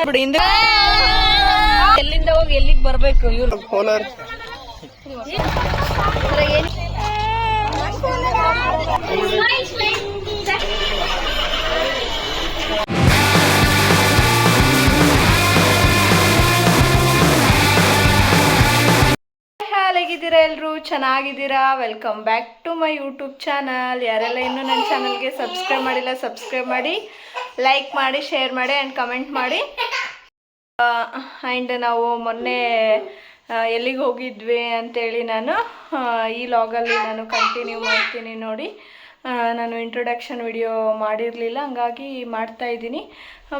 ಬಿಡಿ ಎಲ್ಲಿಂದ ಹೋಗಿ ಎಲ್ಲಿಗೆ ಬರ್ಬೇಕು ಇವ್ರು ಕೋಲಾರ ಹೇಗಿದ್ದೀರಾ ಎಲ್ಲರೂ ಚೆನ್ನಾಗಿದ್ದೀರಾ welcome back to my YouTube channel ಯಾರೆಲ್ಲ ಇನ್ನೂ ನನ್ನ ಚಾನಲ್ಗೆ ಸಬ್ಸ್ಕ್ರೈಬ್ ಮಾಡಿಲ್ಲ ಸಬ್ಸ್ಕ್ರೈಬ್ ಮಾಡಿ ಲೈಕ್ ಮಾಡಿ ಶೇರ್ ಮಾಡಿ ಆ್ಯಂಡ್ ಕಮೆಂಟ್ ಮಾಡಿ ಆ್ಯಂಡ್ ನಾವು ಮೊನ್ನೆ ಎಲ್ಲಿಗೆ ಹೋಗಿದ್ವಿ ಅಂತೇಳಿ ನಾನು ಈ ಲಾಗಲ್ಲಿ ನಾನು ಕಂಟಿನ್ಯೂ ಮಾಡ್ತೀನಿ ನೋಡಿ ನಾನು ಇಂಟ್ರೊಡಕ್ಷನ್ ವಿಡಿಯೋ ಮಾಡಿರಲಿಲ್ಲ ಹಂಗಾಗಿ ಮಾಡ್ತಾಯಿದ್ದೀನಿ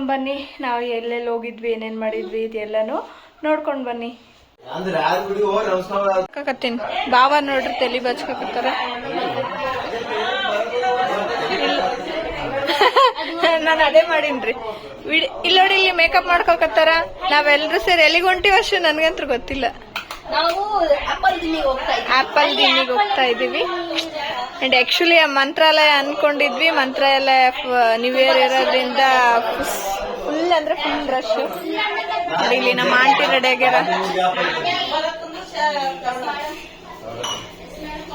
ಬನ್ನಿ ನಾವು ಎಲ್ಲೆಲ್ಲಿ ಹೋಗಿದ್ವಿ ಏನೇನು ಮಾಡಿದ್ವಿ ಇದೆಲ್ಲನೂ ನೋಡ್ಕೊಂಡು ಬನ್ನಿ ಕತ್ತೀನಿ ಬಾವ ನೋಡ್ರಿ ತಲೆ ಬಚ್ಕೋಕತ್ತಾರ ನಾನು ಅದೇ ಮಾಡೀನ್ರಿ ಇಲ್ಲಿ ನೋಡಿ ಇಲ್ಲಿ ಮೇಕಪ್ ಮಾಡ್ಕೋಕತ್ತಾರ ನಾವೆಲ್ಲರೂ ಸೇರಿ ಎಲ್ಲಿಗೆ ಹೊಂಟಿವಿ ಅಷ್ಟು ನನ್ಗಂತೂ ಗೊತ್ತಿಲ್ಲ ಆಪಲ್ ದಿನ್ನಿಗೆ ಹೋಗ್ತಾ ಇದೀವಿ ಅಂಡ್ ಆಕ್ಚುಲಿ ಮಂತ್ರಾಲಯ ಅನ್ಕೊಂಡಿದ್ವಿ ಮಂತ್ರಾಲಯ ನ್ಯೂ ಇಯರ್ ಇರೋದ್ರಿಂದ ಫುಲ್ ಅಂದ್ರೆ ಫುಲ್ ರಶ್ ನೋಡಿ ಇಲ್ಲಿ ನಮ್ಮ ಆಂಟಿ ರೆಡಿ ಆಗ್ಯಾರ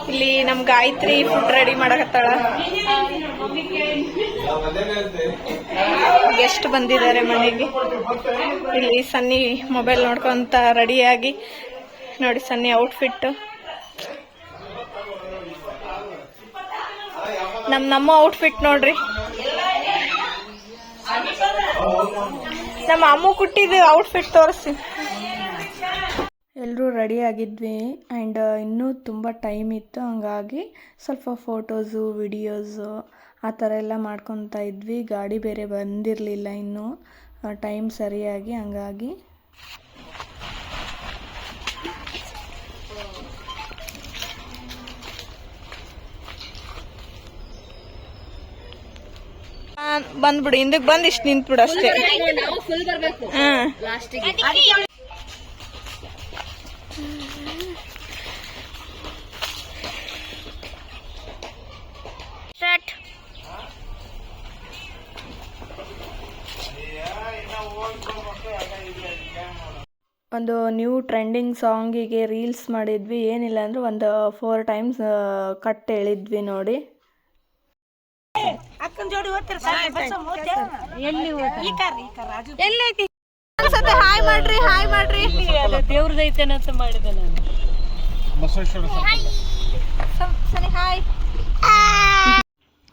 ಇಲ್ಲಿ ನಮ್ ಗಾಯತ್ರಿ ಫುಡ್ ರೆಡಿ ಮಾಡಕತ್ತಾಳ ಗೆಸ್ಟ್ ಬಂದಿದ್ದಾರೆ ಮನೆಗೆ ಇಲ್ಲಿ ಸನ್ನಿ ಮೊಬೈಲ್ ನೋಡ್ಕೊಂತ ರೆಡಿಯಾಗಿ ನೋಡಿ ಸನ್ನಿ ಔಟ್ಫಿಟ್ ನಮ್ಮ ಔಟ್ಫಿಟ್ ನೋಡ್ರಿ ನಮ್ಮ ಅಮ್ಮ ಕುಟ್ಟಿದ್ದು ಔಟ್ಫಿಟ್ ತೋರಿಸಿ ಎಲ್ಲರೂ ರೆಡಿ ಆಗಿದ್ವಿ ಆ್ಯಂಡ್ ಇನ್ನೂ ತುಂಬ ಟೈಮ್ ಇತ್ತು ಹಂಗಾಗಿ ಸ್ವಲ್ಪ ಫೋಟೋಸು ವಿಡಿಯೋಸು ಆ ಥರ ಎಲ್ಲ ಮಾಡ್ಕೊತಾ ಇದ್ವಿ ಗಾಡಿ ಬೇರೆ ಬಂದಿರಲಿಲ್ಲ ಇನ್ನೂ ಟೈಮ್ ಸರಿಯಾಗಿ ಹಂಗಾಗಿ ಬಂದ್ಬಿಡು ಹಿಂದಕ್ಕೆ ಬಂದು ಇಷ್ಟು ನಿಂತ್ಬಿಡು ಅಷ್ಟೇ ಒಂದು ನ್ಯೂ ಟ್ರೆಂಡಿಂಗ್ ಸಾಂಗಿಗೆ ರೀಲ್ಸ್ ಮಾಡಿದ್ವಿ ಏನಿಲ್ಲ ಅಂದ್ರೆ ಒಂದು 4 ಟೈಮ್ಸ್ ಕಟ್ ಹೇಳಿದ್ವಿ ನೋಡಿ ಹಾಯ್ ಮಾಡ್ರಿ ಹಾಯ್ ಮಾಡ್ರಿ ದೇವ್ರದೈತೇನ ಅಂತ ಮಾಡಿದೆ ನಾನು ಹಾಯ್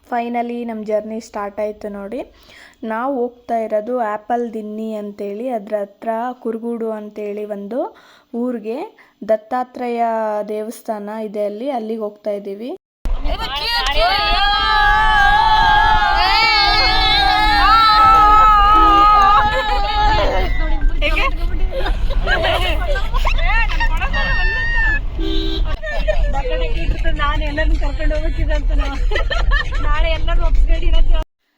ಫೈನಲಿ ನಮ್ಮ ಜರ್ನಿ ಸ್ಟಾರ್ಟ್ ಆಯಿತು ನೋಡಿ ನಾವು ಹೋಗ್ತಾ ಇರೋದು ಆ್ಯಪಲ್ ದಿನ್ನಿ ಅಂತೇಳಿ ಅದರ ಹತ್ರ ಕುರುಗೂಡು ಅಂತೇಳಿ ಒಂದು ಊರಿಗೆ ದತ್ತಾತ್ರೇಯ ದೇವಸ್ಥಾನ ಇದೆ ಅಲ್ಲಿಗೆ ಹೋಗ್ತಾ ಇದ್ದೀವಿ ನಾನು ಎಲ್ಲರನ್ನು ಕರ್ಕೊಂಡು ಹೋಗ್ಬೇಕಿದಂತ ನಾಳೆ ಎಲ್ಲರೂ ಒಪ್ಪಿಸ್ಗಡಿ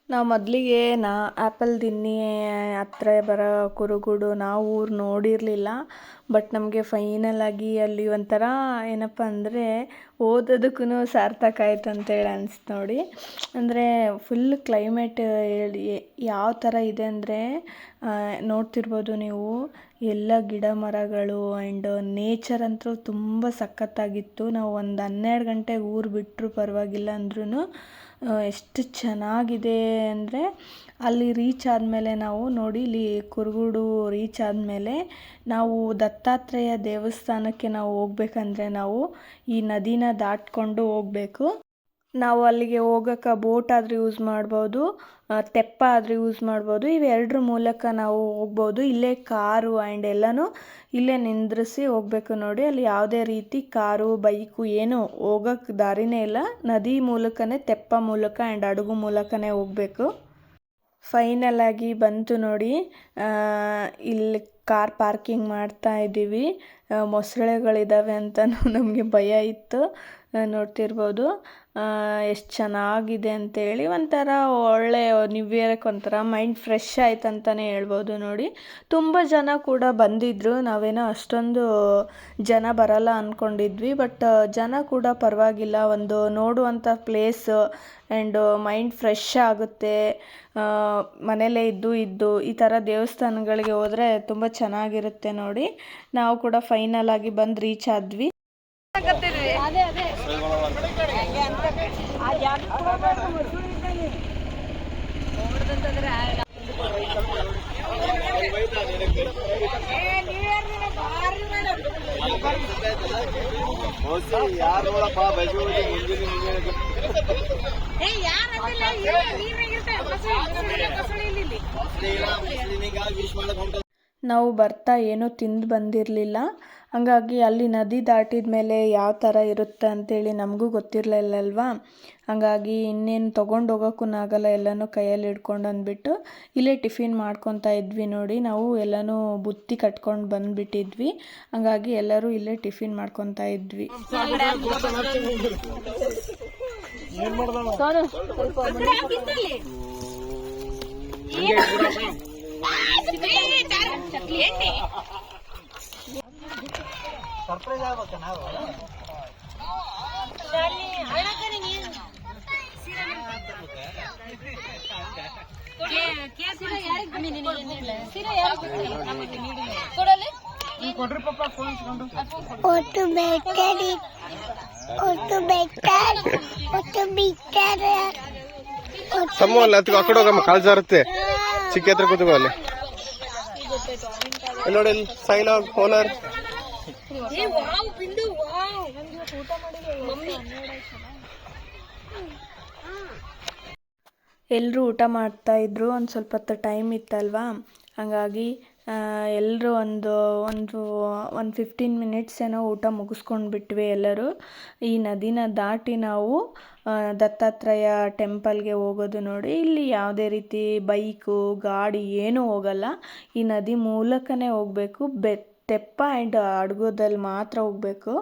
ನಾವು ಮೊದಲಿಗೆ ಆ್ಯಪಲ್ ದಿನ್ನಿ ಹತ್ರ ಬರೋ ಕುರುಗುಡು ನಾವು ಊರು ನೋಡಿರಲಿಲ್ಲ ಬಟ್ ನಮಗೆ ಫೈನಲ್ ಆಗಿ ಅಲ್ಲಿ ಒಂಥರ ಏನಪ್ಪ ಅಂದರೆ ಓದೋದಕ್ಕೂ ಸಾರ್ಥಕ ಆಯ್ತು ಅಂತೇಳಿ ಅನಿಸ್ತು ನೋಡಿ ಅಂದರೆ ಫುಲ್ ಕ್ಲೈಮೇಟ್ ಯಾವ ಥರ ಇದೆ ಅಂದರೆ ನೋಡ್ತಿರ್ಬೋದು ನೀವು ಎಲ್ಲ ಗಿಡ ಮರಗಳು ಆ್ಯಂಡ್ ನೇಚರ್ ಅಂತೂ ತುಂಬ ಸಖತ್ತಾಗಿತ್ತು ನಾವು ಒಂದು 12 ಗಂಟೆಗೆ ಊರು ಬಿಟ್ಟರು ಪರವಾಗಿಲ್ಲ ಅಂದ್ರೂ ಎಷ್ಟು ಚೆನ್ನಾಗಿದೆ ಅಂದರೆ ಅಲ್ಲಿ ರೀಚ್ ಆದಮೇಲೆ ನಾವು ನೋಡಿ ಇಲ್ಲಿ ಕುರುಗೂಡು ರೀಚ್ ಆದಮೇಲೆ ನಾವು ದತ್ತಾತ್ರೇಯ ದೇವಸ್ಥಾನಕ್ಕೆ ನಾವು ಹೋಗ್ಬೇಕಂದ್ರೆ ನಾವು ಈ ನದಿನ ದಾಟ್ಕೊಂಡು ಹೋಗಬೇಕು ನಾವು ಅಲ್ಲಿಗೆ ಹೋಗೋಕ್ಕೆ ಬೋಟ್ ಆದರೂ ಯೂಸ್ ಮಾಡ್ಬೋದು ತೆಪ್ಪ ಆದರೂ ಯೂಸ್ ಮಾಡ್ಬೋದು ಇವೆರಡರ ಮೂಲಕ ನಾವು ಹೋಗ್ಬೋದು ಇಲ್ಲೇ ಕಾರು ಆ್ಯಂಡ್ ಎಲ್ಲನೂ ಇಲ್ಲೇ ನಿಂದ್ರಿಸಿ ಹೋಗಬೇಕು ನೋಡಿ ಅಲ್ಲಿ ಯಾವುದೇ ರೀತಿ ಕಾರು ಬೈಕು ಏನೂ ಹೋಗೋಕ್ಕೆ ದಾರಿನೇ ಇಲ್ಲ ನದಿ ಮೂಲಕನೇ ತೆಪ್ಪ ಮೂಲಕ ಆ್ಯಂಡ್ ಹಡಗು ಮೂಲಕನೇ ಹೋಗಬೇಕು ಫೈನಲ್ ಆಗಿ ಬಂತು ನೋಡಿ ಇಲ್ಲಿ ಕಾರ್ ಪಾರ್ಕಿಂಗ್ ಮಾಡ್ತಾ ಇದ್ದೀವಿ ಮೊಸಳೆಗಳಿದ್ದಾವೆ ಅಂತಲೂ ನಮಗೆ ಭಯ ಇತ್ತು ನೋಡ್ತಿರ್ಬೋದು ಎಷ್ಟು ಚೆನ್ನಾಗಿದೆ ಅಂತೇಳಿ. ಒಂಥರ ಒಳ್ಳೆ ನ್ಯೂ ಇಯರ್ಗೆ ಒಂಥರ ಮೈಂಡ್ ಫ್ರೆಶ್ ಆಯ್ತು ಅಂತಲೇ ಹೇಳ್ಬೋದು ನೋಡಿ. ತುಂಬ ಜನ ಕೂಡ ಬಂದಿದ್ದರು. ನಾವೇನೋ ಅಷ್ಟೊಂದು ಜನ ಬರಲ್ಲ ಅಂದ್ಕೊಂಡಿದ್ವಿ, ಬಟ್ ಜನ ಕೂಡ ಪರವಾಗಿಲ್ಲ. ಒಂದು ನೋಡುವಂಥ ಪ್ಲೇಸು ಆ್ಯಂಡ್ ಮೈಂಡ್ ಫ್ರೆಶ್ ಆಗುತ್ತೆ. ಮನೇಲೇ ಇದ್ದು ಈ ಥರ ದೇವಸ್ಥಾನಗಳಿಗೆ ಹೋದರೆ ತುಂಬ ಚೆನ್ನಾಗಿರುತ್ತೆ ನೋಡಿ. ನಾವು ಕೂಡ ಫೈನಲ್ ಆಗಿ ಬಂದು ರೀಚ್ ಆದ್ವಿ. ನಾವು ಬರ್ತಾ ಏನೂ ತಿಂದು ಬಂದಿರಲಿಲ್ಲ, ಹಂಗಾಗಿ ಅಲ್ಲಿ ನದಿ ದಾಟಿದ ಮೇಲೆ ಯಾವ ಥರ ಇರುತ್ತೆ ಅಂತೇಳಿ ನಮಗೂ ಗೊತ್ತಿರಲಿಲ್ಲಲ್ವ. ಹಂಗಾಗಿ ಇನ್ನೇನು ತೊಗೊಂಡು ಹೋಗೋಕ್ಕೂ ಆಗಲ್ಲ, ಎಲ್ಲನೂ ಕೈಯಲ್ಲಿ ಹಿಡ್ಕೊಂಡು ಅಂದ್ಬಿಟ್ಟು ಇಲ್ಲೇ ಟಿಫಿನ್ ಮಾಡ್ಕೊತಾ ಇದ್ವಿ ನೋಡಿ. ನಾವು ಎಲ್ಲನೂ ಬುತ್ತಿ ಕಟ್ಕೊಂಡು ಬಂದುಬಿಟ್ಟಿದ್ವಿ, ಹಂಗಾಗಿ ಎಲ್ಲರೂ ಇಲ್ಲೇ ಟಿಫಿನ್ ಮಾಡ್ಕೊತಾ ಇದ್ವಿ. ಸರ್ಪ್ರೈಸ್ ಆಗ್ಬೇಕ ನಾವು. ತಮ್ಮ ಅಲ್ಲ ಆ ಕಡೆ ಹೋಗಮ್ಮ, ಕಾಳು ಜಾರುತ್ತೆ. ಚಿಕ್ಕ ಹತ್ರ ಕೂತ್ಕೋ ಅಲ್ಲಿ. ನೋಡಿ ಸೈನ್ ಓನರ್. ಎಲ್ಲರೂ ಊಟ ಮಾಡ್ತಾಯಿದ್ರು. ಒಂದು ಸ್ವಲ್ಪ ಹೊತ್ತು ಟೈಮ್ ಇತ್ತಲ್ವಾ, ಹಂಗಾಗಿ ಎಲ್ಲರೂ ಒಂದು 15 ಮಿನಿಟ್ಸ್ ಏನೋ ಊಟ ಮುಗಿಸ್ಕೊಂಡು ಬಿಟ್ವಿ ಎಲ್ಲರೂ. ಈ ನದಿನ ದಾಟಿ ನಾವು ದತ್ತಾತ್ರೇಯ ಟೆಂಪಲ್ಗೆ ಹೋಗೋದು ನೋಡಿ. ಇಲ್ಲಿ ಯಾವುದೇ ರೀತಿ ಬೈಕು ಗಾಡಿ ಏನೂ ಹೋಗಲ್ಲ, ಈ ನದಿ ಮೂಲಕನೇ ಹೋಗಬೇಕು. ತೆಪ್ಪ ಆ್ಯಂಡ್ ಹಡಗುದಲ್ಲಿ ಮಾತ್ರ ಹೋಗಬೇಕು.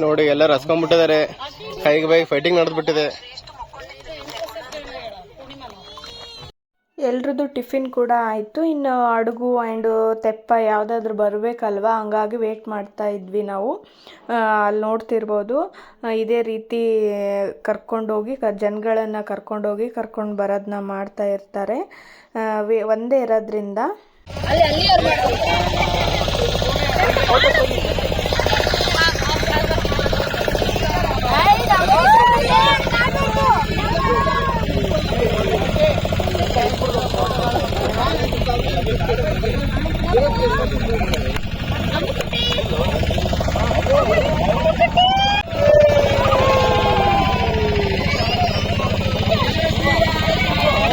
ನೋಡಿ ಎಲ್ಲರೂ ಹಸ್ಕೊಂಡ್ಬಿಟ್ಟಿದ್ದಾರೆ, ಕೈಗೆ ಬೈ ಫೈಟಿಂಗ್ ನಡೆದ್ಬಿಟ್ಟಿದೆ. ಎಲ್ರದ್ದು ಟಿಫಿನ್ ಕೂಡ ಆಯಿತು. ಇನ್ನು ಹಡಗು ಆ್ಯಂಡ್ ತೆಪ್ಪ ಯಾವುದಾದ್ರೂ ಬರಬೇಕಲ್ವ, ಹಂಗಾಗಿ ವೇಟ್ ಮಾಡ್ತಾ ಇದ್ವಿ ನಾವು. ಅಲ್ಲಿ ನೋಡ್ತಿರ್ಬೋದು, ಇದೇ ರೀತಿ ಕರ್ಕೊಂಡೋಗಿ ಜನಗಳನ್ನು ಕರ್ಕೊಂಡು ಬರೋದನ್ನ ಮಾಡ್ತಾ ಇರ್ತಾರೆ. ಒಂದೇ ಇರೋದ್ರಿಂದ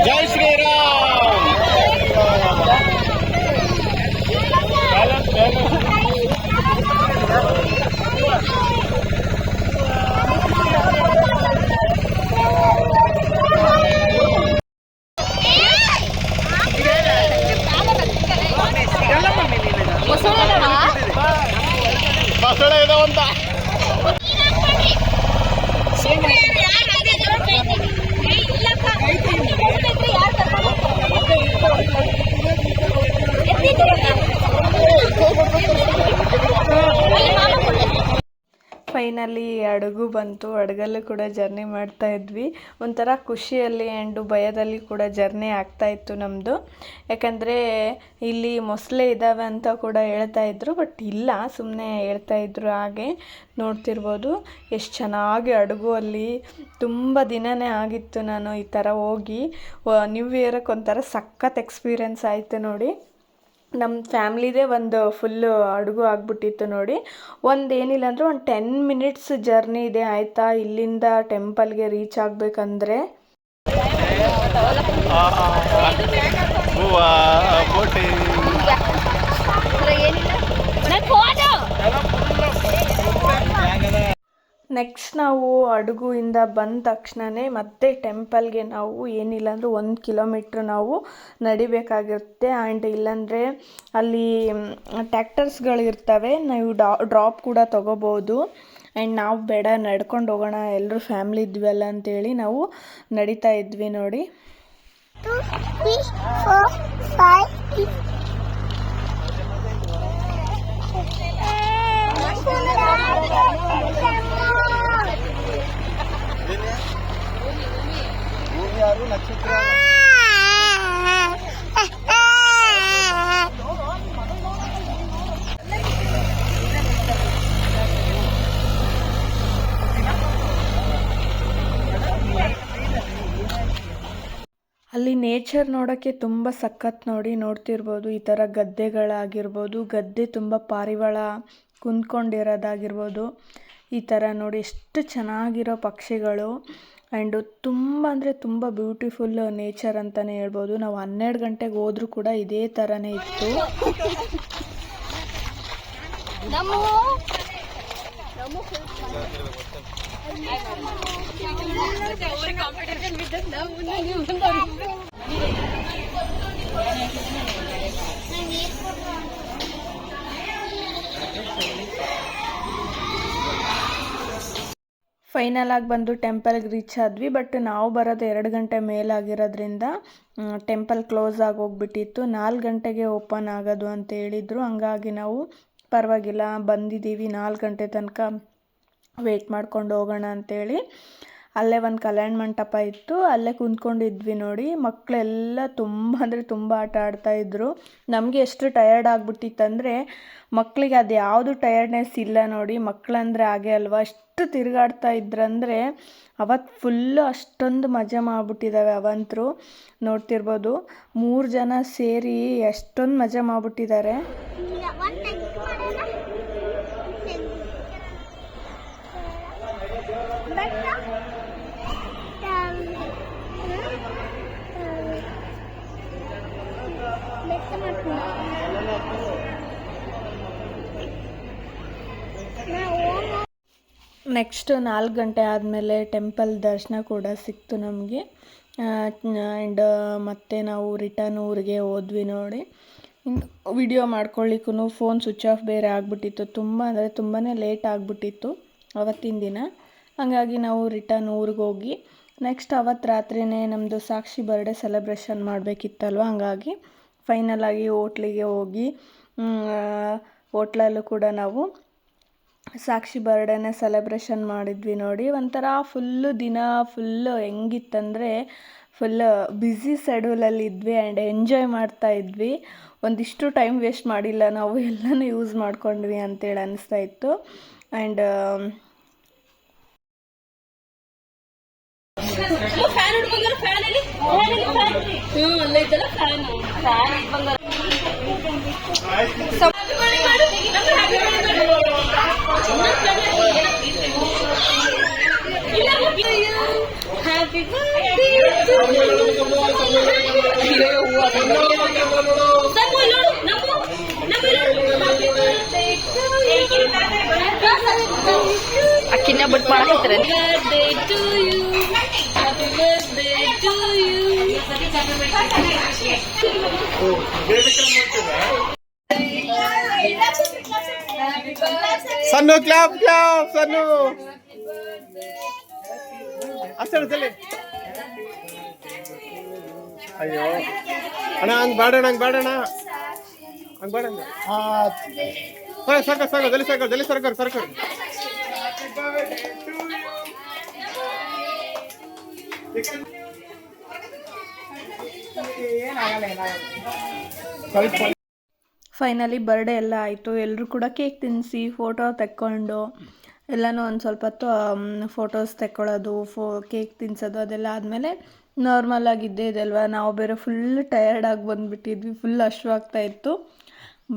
ಜೈ ಶ್ರೀರಾಮ್. ಬಸಳೆ ಇದಾವಂತ. ಫೈನಲಿ ಹಡಗು ಬಂತು. ಹಡಗಲ್ಲೂ ಕೂಡ ಜರ್ನಿ ಮಾಡ್ತಾ ಇದ್ವಿ. ಒಂಥರ ಖುಷಿಯಲ್ಲಿ ಆ್ಯಂಡ್ ಭಯದಲ್ಲಿ ಕೂಡ ಜರ್ನಿ ಆಗ್ತಾಯಿತ್ತು ನಮ್ಮದು. ಯಾಕಂದರೆ ಇಲ್ಲಿ ಮೊಸಳೆ ಇದ್ದಾವೆ ಅಂತ ಕೂಡ ಹೇಳ್ತಾಯಿದ್ರು, ಬಟ್ ಇಲ್ಲ, ಸುಮ್ಮನೆ ಹೇಳ್ತಾಯಿದ್ರು. ಹಾಗೆ ನೋಡ್ತಿರ್ಬೋದು ಎಷ್ಟು ಚೆನ್ನಾಗಿ ಹಡಗು ಅಲ್ಲಿ. ತುಂಬ ದಿನವೇ ಆಗಿತ್ತು ನಾನು ಈ ಥರ ಹೋಗಿ. ನ್ಯೂ ಇಯರ್ಗೆ ಒಂಥರ ಸಖತ್ ಎಕ್ಸ್ಪೀರಿಯೆನ್ಸ್ ಆಯಿತು ನೋಡಿ. ನಮ್ಮ ಫ್ಯಾಮ್ಲಿದೇ ಒಂದು ಫುಲ್ಲು ಹಡಗು ಆಗಿಬಿಟ್ಟಿತ್ತು ನೋಡಿ. ಏನಿಲ್ಲ ಅಂದರೆ 10 ಮಿನಿಟ್ಸ್ ಜರ್ನಿ ಇದೆ ಆಯಿತಾ, ಇಲ್ಲಿಂದ ಟೆಂಪಲ್ಗೆ ರೀಚ್ ಆಗಬೇಕಂದ್ರೆ. ನೆಕ್ಸ್ಟ್ ನಾವು ಹಡಗುಯಿಂದ ಬಂದ ತಕ್ಷಣವೇ ಮತ್ತೆ ಟೆಂಪಲ್ಗೆ ನಾವು ಏನಿಲ್ಲ ಅಂದರೂ 1 ಕಿಲೋಮೀಟ್ರ್ ನಾವು ನಡಿಬೇಕಾಗಿರುತ್ತೆ. ಆ್ಯಂಡ್ ಇಲ್ಲಾಂದರೆ ಅಲ್ಲಿ ಟ್ಯಾಕ್ಟರ್ಸ್ಗಳಿರ್ತವೆ, ನೀವು ಡ್ರಾಪ್ ಕೂಡ ತೊಗೋಬೋದು. ಆ್ಯಂಡ್ ನಾವು ಬೇಡ ನಡ್ಕೊಂಡು ಹೋಗೋಣ, ಎಲ್ಲರೂ ಫ್ಯಾಮ್ಲಿ ಇದ್ವಲ್ಲ ಅಂತೇಳಿ ನಾವು ನಡೀತಾ ಇದ್ವಿ ನೋಡಿ. 2, 3, 4, 5, 6. ಯಾರು ನಕ್ಷತ್ರ ಅಲ್ಲಿ ನೇಚರ್ ನೋಡೋಕ್ಕೆ ತುಂಬ ಸಖತ್ ನೋಡಿ. ನೋಡ್ತಿರ್ಬೋದು ಈ ಥರ ಗದ್ದೆಗಳಾಗಿರ್ಬೋದು, ಗದ್ದೆ ತುಂಬ ಪಾರಿವಾಳ ಕುಂತ್ಕೊಂಡಿರೋದಾಗಿರ್ಬೋದು. ಈ ಥರ ನೋಡಿ ಎಷ್ಟು ಚೆನ್ನಾಗಿರೋ ಪಕ್ಷಿಗಳು. ಆ್ಯಂಡು ತುಂಬ ಅಂದರೆ ತುಂಬ ಬ್ಯೂಟಿಫುಲ್ ನೇಚರ್ ಅಂತಲೇ ಹೇಳ್ಬೋದು. ನಾವು 12 ಗಂಟೆಗೆ ಹೋದರೂ ಕೂಡ ಇದೇ ಥರನೇ ಇತ್ತು. ಫೈನಲ್ ಆಗಿ ಬಂದು ಟೆಂಪಲ್ಗೆ ರೀಚ್ ಆದ್ವಿ. ಬಟ್ ನಾವು ಬರೋದು 2 ಗಂಟೆ ಮೇಲಾಗಿರೋದ್ರಿಂದ ಟೆಂಪಲ್ ಕ್ಲೋಸ್ ಆಗಿ ಹೋಗ್ಬಿಟ್ಟಿತ್ತು. 4 ಗಂಟೆಗೆ ಓಪನ್ ಆಗೋದು ಅಂತ ಹೇಳಿದರು. ಹಂಗಾಗಿ ನಾವು ಪರವಾಗಿಲ್ಲ ಬಂದಿದ್ದೀವಿ, 4 ಗಂಟೆ ತನಕ ವೆಯ್ಟ್ ಮಾಡ್ಕೊಂಡು ಹೋಗೋಣ ಅಂತೇಳಿ ಅಲ್ಲೇ ಒಂದು ಕಲ್ಯಾಣ ಮಂಟಪ ಇತ್ತು, ಅಲ್ಲೇ ಕುಂತ್ಕೊಂಡಿದ್ವಿ ನೋಡಿ. ಮಕ್ಕಳೆಲ್ಲ ತುಂಬ ಅಂದರೆ ತುಂಬ ಆಟ ಆಡ್ತಾಯಿದ್ರು. ನಮಗೆ ಎಷ್ಟು ಟಯರ್ಡ್ ಆಗಿಬಿಟ್ಟಿತ್ತಂದರೆ ಮಕ್ಕಳಿಗೆ ಅದು ಯಾವುದು ಟಯರ್ಡ್ನೆಸ್ ಇಲ್ಲ ನೋಡಿ. ಮಕ್ಕಳಂದರೆ ಹಾಗೆ ಅಲ್ವಾ, ಎಷ್ಟು ತಿರುಗಾಡ್ತಾ ಇದ್ರಂದರೆ ಅವತ್ತು ಫುಲ್ಲು ಅಷ್ಟೊಂದು ಮಜಾ ಮಾಡಿಬಿಟ್ಟಿದ್ದಾವೆ ಅವಂತರು. ನೋಡ್ತಿರ್ಬೋದು 3 ಜನ ಸೇರಿ ಎಷ್ಟೊಂದು ಮಜಾ ಮಾಡಿಬಿಟ್ಟಿದ್ದಾರೆ. ನೆಕ್ಸ್ಟ್ 4 ಗಂಟೆ ಆದಮೇಲೆ ಟೆಂಪಲ್ ದರ್ಶನ ಕೂಡ ಸಿಕ್ತು ನಮಗೆ. ಆ್ಯಂಡ್ ಮತ್ತೆ ನಾವು ರಿಟರ್ನ್ ಊರಿಗೆ ಹೋದ್ವಿ ನೋಡಿ. ವಿಡಿಯೋ ಮಾಡ್ಕೊಳ್ಳಿಕ್ಕೂ ಫೋನ್ ಸ್ವಿಚ್ ಆಫ್ ಬೇರೆ ಆಗಿಬಿಟ್ಟಿತ್ತು. ತುಂಬ ಅಂದರೆ ತುಂಬಾ ಲೇಟ್ ಆಗಿಬಿಟ್ಟಿತ್ತು ಅವತ್ತಿನ ದಿನ. ಹಾಗಾಗಿ ನಾವು ರಿಟರ್ನ್ ಊರಿಗೆ ಹೋಗಿ ನೆಕ್ಸ್ಟ್ ಅವತ್ತು ರಾತ್ರಿಯೇ ನಮ್ಮದು ಸಾಕ್ಷಿ ಬರ್ಡೇ ಸೆಲೆಬ್ರೇಷನ್ ಮಾಡಬೇಕಿತ್ತಲ್ವ. ಹಂಗಾಗಿ ಫೈನಲಾಗಿ ಹೋಟ್ಲಿಗೆ ಹೋಗಿ ಹೋಟ್ಲಲ್ಲೂ ಕೂಡ ನಾವು ಸಾಕ್ಷಿ ಬರ್ಡೇನ ಸೆಲೆಬ್ರೇಷನ್ ಮಾಡಿದ್ವಿ ನೋಡಿ. ಒಂಥರ ಫುಲ್ಲು ದಿನ ಫುಲ್ಲು ಹೆಂಗಿತ್ತಂದರೆ ಫುಲ್ಲು ಬ್ಯುಸಿ ಶೆಡ್ಯೂಲಲ್ಲಿ ಇದ್ವಿ ಆ್ಯಂಡ್ ಎಂಜಾಯ್ ಮಾಡ್ತಾ ಇದ್ವಿ. ಒಂದಿಷ್ಟು ಟೈಮ್ ವೇಸ್ಟ್ ಮಾಡಿಲ್ಲ ನಾವು, ಎಲ್ಲನೂ ಯೂಸ್ ಮಾಡ್ಕೊಂಡ್ವಿ ಅಂತೇಳಿ ಅನಿಸ್ತಾ ಇತ್ತು. ಆ್ಯಂಡ್ ಅಕ್ಕಿನ ಬಿಟ್ಟು ಮಾಡಕತ್ತೀರ ಸನ್ನು ಕ್ಲಾಪ್ ಕ್ಲಾಪ್ ಸನ್ನು ಅಷ್ಟೇ. ಅಯ್ಯೋ ಅಣ್ಣ ಹಂಗೆ ಬೇಡಣ್ಣ, ಹಂಗೆ ಬೇಡಣ್ಣ, ಹಂಗೆ ಬೇಡ. ಸಾಕ ಸಾಕು ಜಲಿ ಸಾಕು ಜಲಿ ಸರ್ಕಾರ ಸರ್ಕಾರ. ಫೈನಲಿ ಬರ್ಡೇ ಎಲ್ಲ ಆಯಿತು. ಎಲ್ಲರೂ ಕೂಡ ಕೇಕ್ ತಿನ್ನಿಸಿ ಫೋಟೋ ತೆಕ್ಕೊಂಡು ಎಲ್ಲನೂ ಒಂದು ಸ್ವಲ್ಪ ಹೊತ್ತು ಫೋಟೋಸ್ ತೆಕ್ಕೊಳ್ಳೋದು, ಕೇಕ್ ತಿನ್ನಿಸೋದು ಅದೆಲ್ಲ ಆದಮೇಲೆ ನಾರ್ಮಲ್ ಆಗಿದ್ದೇ ಇದಲ್ವ. ನಾವು ಬೇರೆ ಫುಲ್ ಟಯರ್ಡ್ ಆಗಿ ಬಂದುಬಿಟ್ಟಿದ್ವಿ, ಫುಲ್ ಹಶ್ವಾಗ್ತಾಯಿತ್ತು.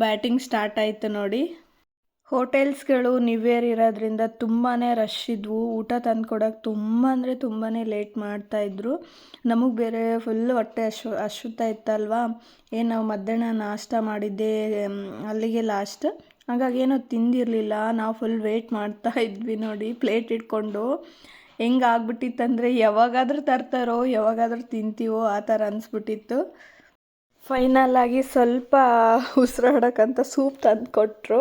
ಬ್ಯಾಟಿಂಗ್ ಸ್ಟಾರ್ಟ್ ಆಯಿತು ನೋಡಿ. ಹೋಟೆಲ್ಸ್ಗಳು ನ್ಯೂ ಇಯರ್ ಇರೋದ್ರಿಂದ ತುಂಬಾ ರಶ್ ಇದ್ವು. ಊಟ ತಂದು ಕೊಡೋಕ್ಕೆ ತುಂಬ ಅಂದರೆ ತುಂಬಾ ಲೇಟ್ ಮಾಡ್ತಾಯಿದ್ರು. ನಮಗೆ ಬೇರೆ ಫುಲ್ ಹೊಟ್ಟೆ ಹಶುತ್ತಾ ಇತ್ತಲ್ವ. ಏನು ನಾವು ಮಧ್ಯಾಹ್ನ ನಾಷ್ಟ ಮಾಡಿದ್ದೆ ಅಲ್ಲಿಗೆ ಲಾಸ್ಟ್. ಹಾಗಾಗಿ ಏನೋ ತಿಂದಿರಲಿಲ್ಲ. ನಾವು ಫುಲ್ ವೆಯ್ಟ್ ಮಾಡ್ತಾ ಇದ್ವಿ ನೋಡಿ ಪ್ಲೇಟ್ ಇಟ್ಕೊಂಡು. ಹೆಂಗೆ ಆಗ್ಬಿಟ್ಟಿತ್ತಂದರೆ ಯಾವಾಗಾದರೂ ತರ್ತಾರೋ ಯಾವಾಗಾದರೂ ತಿಂತೀವೋ ಆ ಥರ ಅನಿಸ್ಬಿಟ್ಟಿತ್ತು. ಫೈನಲಾಗಿ ಸ್ವಲ್ಪ ಉಸಿರಾಡೋಕ್ಕಂತ ಸೂಪ್ ತಂದು ಕೊಟ್ಟರು.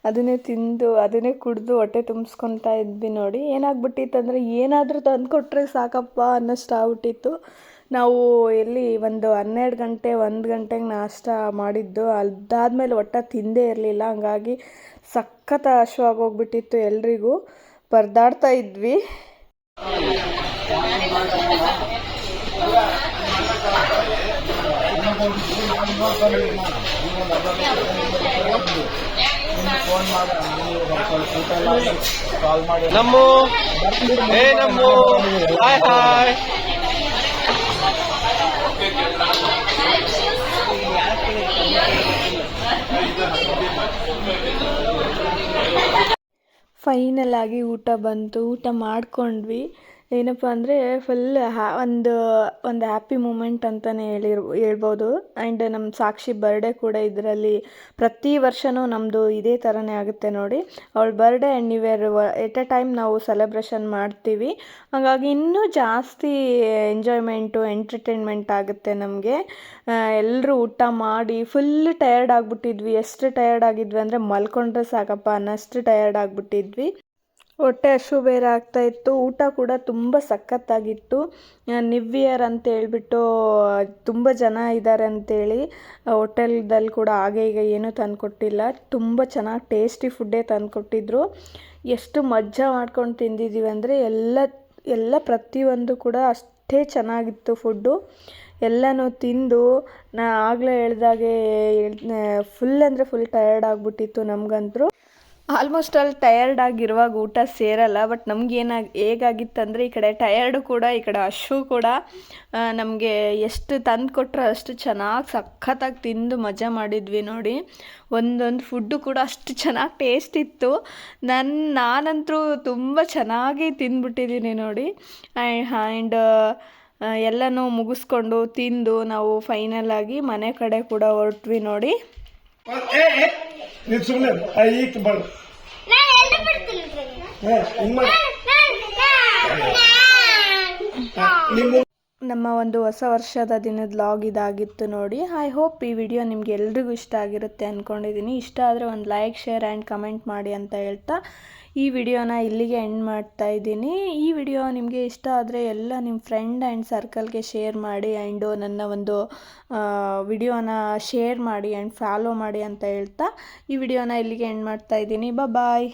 ಅದನ್ನೇ ತಿಂದು ಅದನ್ನೇ ಕುಡಿದು ಹೊಟ್ಟೆ ತುಂಬಿಸ್ಕೊತಾ ಇದ್ವಿ ನೋಡಿ. ಏನಾಗ್ಬಿಟ್ಟಿತ್ತಂದರೆ ಏನಾದರೂ ತಂದು ಕೊಟ್ಟರೆ ಸಾಕಪ್ಪ ಅನ್ನೋಷ್ಟು ಆಗ್ಬಿಟ್ಟಿತ್ತು. ನಾವು ಎಲ್ಲಿ ಒಂದು 12 ಗಂಟೆ 1 ಗಂಟೆಗೆ ನಾಷ್ಟ ಮಾಡಿದ್ದು, ಅದಾದಮೇಲೆ ಒಟ್ಟು ತಿಂದೇ ಇರಲಿಲ್ಲ. ಹಂಗಾಗಿ ಸಖತ್ ಹಶ್ವಾಗೋಗ್ಬಿಟ್ಟಿತ್ತು ಎಲ್ರಿಗೂ. ಪರದಾಡ್ತಾ ಇದ್ವಿ. ನಮ್ಮು ನಮ್ಮು ಹಾಯ್ ಹಾಯ್. ಫೈನಲ್ ಆಗಿ ಊಟ ಬಂತು. ಊಟ ಮಾಡ್ಕೊಂಡ್ವಿ. ಏನಪ್ಪ ಅಂದರೆ ಫುಲ್ ಒಂದು ಹ್ಯಾಪಿ ಮೂಮೆಂಟ್ ಅಂತಲೇ ಹೇಳ್ಬೋದು. ಆ್ಯಂಡ್ ನಮ್ಮ ಸಾಕ್ಷಿ ಬರ್ಡೇ ಕೂಡ ಇದರಲ್ಲಿ ಪ್ರತಿ ವರ್ಷವೂ ನಮ್ಮದು ಇದೇ ಥರನೇ ಆಗುತ್ತೆ ನೋಡಿ. ಅವಳ birthday and new year at a time ನಾವು ಸೆಲೆಬ್ರೇಷನ್ ಮಾಡ್ತೀವಿ. ಹಾಗಾಗಿ ಇನ್ನೂ ಜಾಸ್ತಿ ಎಂಜಾಯ್ಮೆಂಟು ಎಂಟರ್ಟೈನ್ಮೆಂಟ್ ಆಗುತ್ತೆ ನಮಗೆ. ಎಲ್ಲರೂ ಊಟ ಮಾಡಿ ಫುಲ್ ಟಯರ್ಡ್ ಆಗಿಬಿಟ್ಟಿದ್ವಿ. ಎಷ್ಟು ಟಯರ್ಡ್ ಆಗಿದ್ವಿ ಅಂದರೆ ಮಲ್ಕೊಂಡ್ರೆ ಸಾಕಪ್ಪ ಅನ್ನೋಷ್ಟು ಟಯರ್ಡ್ ಆಗಿಬಿಟ್ಟಿದ್ವಿ. ಹೊಟ್ಟೆ ಹಸು ಬೇರೆ ಆಗ್ತಾಯಿತ್ತು. ಊಟ ಕೂಡ ತುಂಬ ಸಖತ್ತಾಗಿತ್ತು. ನ್ಯೂ ಇಯರ್ ಅಂತ ಹೇಳ್ಬಿಟ್ಟು ತುಂಬ ಜನ ಇದ್ದಾರೆ ಅಂತೇಳಿ ಹೋಟೆಲ್ದಲ್ಲಿ ಕೂಡ ಹಾಗೆ ಈಗ ಏನೂ ತಂದುಕೊಟ್ಟಿಲ್ಲ. ತುಂಬ ಚೆನ್ನಾಗಿ ಟೇಸ್ಟಿ ಫುಡ್ಡೇ ತಂದುಕೊಟ್ಟಿದ್ರು. ಎಷ್ಟು ಮಜಾ ಮಾಡ್ಕೊಂಡು ತಿಂದಿದ್ದೀವಿ ಅಂದರೆ ಎಲ್ಲ ಪ್ರತಿಯೊಂದು ಕೂಡ ಅಷ್ಟೇ ಚೆನ್ನಾಗಿತ್ತು ಫುಡ್ಡು. ಎಲ್ಲನೂ ತಿಂದು ಆಗಲೇ ಹೇಳ್ದಾಗೆ ಫುಲ್ ಅಂದರೆ ಫುಲ್ ಟಯರ್ಡ್ ಆಗಿಬಿಟ್ಟಿತ್ತು ನಮಗಂತೂ. ಆಲ್ಮೋಸ್ಟ್ ಅಲ್ಲಿ ಟಯರ್ಡ್ ಆಗಿರುವಾಗ ಊಟ ಸೇರಲ್ಲ. ಬಟ್ ಹೇಗಾಗಿತ್ತಂದರೆ ಈ ಕಡೆ ಟಯರ್ಡು ಕೂಡ ಈ ಕಡೆ ಹಶು ಕೂಡ ನಮಗೆ ಎಷ್ಟು ತಂದು ಕೊಟ್ಟರು ಅಷ್ಟು ಚೆನ್ನಾಗಿ ಸಖತ್ತಾಗಿ ತಿಂದು ಮಜಾ ಮಾಡಿದ್ವಿ ನೋಡಿ. ಒಂದೊಂದು ಫುಡ್ಡು ಕೂಡ ಅಷ್ಟು ಚೆನ್ನಾಗಿ ಟೇಸ್ಟ್ ಇತ್ತು. ನಾನಂತೂ ತುಂಬ ಚೆನ್ನಾಗಿ ತಿಂದ್ಬಿಟ್ಟಿದ್ದೀನಿ ನೋಡಿ. ಆ್ಯಂಡ್ ಎಲ್ಲನೂ ಮುಗಿಸ್ಕೊಂಡು ತಿಂದು ನಾವು ಫೈನಲ್ ಆಗಿ ಮನೆ ಕಡೆ ಕೂಡ ಹೊರಟ್ವಿ ನೋಡಿ. ನಮ್ಮ ಒಂದು ಹೊಸ ವರ್ಷದ ದಿನದ ವ್ಲಾಗ್ ಇದಾಗಿತ್ತು ನೋಡಿ. ಐ ಹೋಪ್ ಈ ವಿಡಿಯೋ ನಿಮ್ಗೆ ಎಲ್ರಿಗೂ ಇಷ್ಟ ಆಗಿರುತ್ತೆ ಅಂದ್ಕೊಂಡಿದ್ದೀನಿ. ಇಷ್ಟ ಆದರೆ ಒಂದು ಲೈಕ್ ಶೇರ್ ಆ್ಯಂಡ್ ಕಮೆಂಟ್ ಮಾಡಿ ಅಂತ ಹೇಳ್ತಾ ಈ ವಿಡಿಯೋನ ಇಲ್ಲಿಗೆ ಎಂಡ್ ಮಾಡ್ತಾ ಇದ್ದೀನಿ. ಈ ವಿಡಿಯೋ ನಿಮಗೆ ಇಷ್ಟ ಆದರೆ ಎಲ್ಲ ನಿಮ್ಮ ಫ್ರೆಂಡ್ ಆ್ಯಂಡ್ ಸರ್ಕಲ್ಗೆ ಶೇರ್ ಮಾಡಿ ಆ್ಯಂಡು ನನ್ನ ಒಂದು ವಿಡಿಯೋನ ಶೇರ್ ಮಾಡಿ ಆ್ಯಂಡ್ ಫಾಲೋ ಮಾಡಿ ಅಂತ ಹೇಳ್ತಾ ಈ ವಿಡಿಯೋನ ಇಲ್ಲಿಗೆ ಎಂಡ್ ಮಾಡ್ತಾ ಇದ್ದೀನಿ. ಬಾಯ್.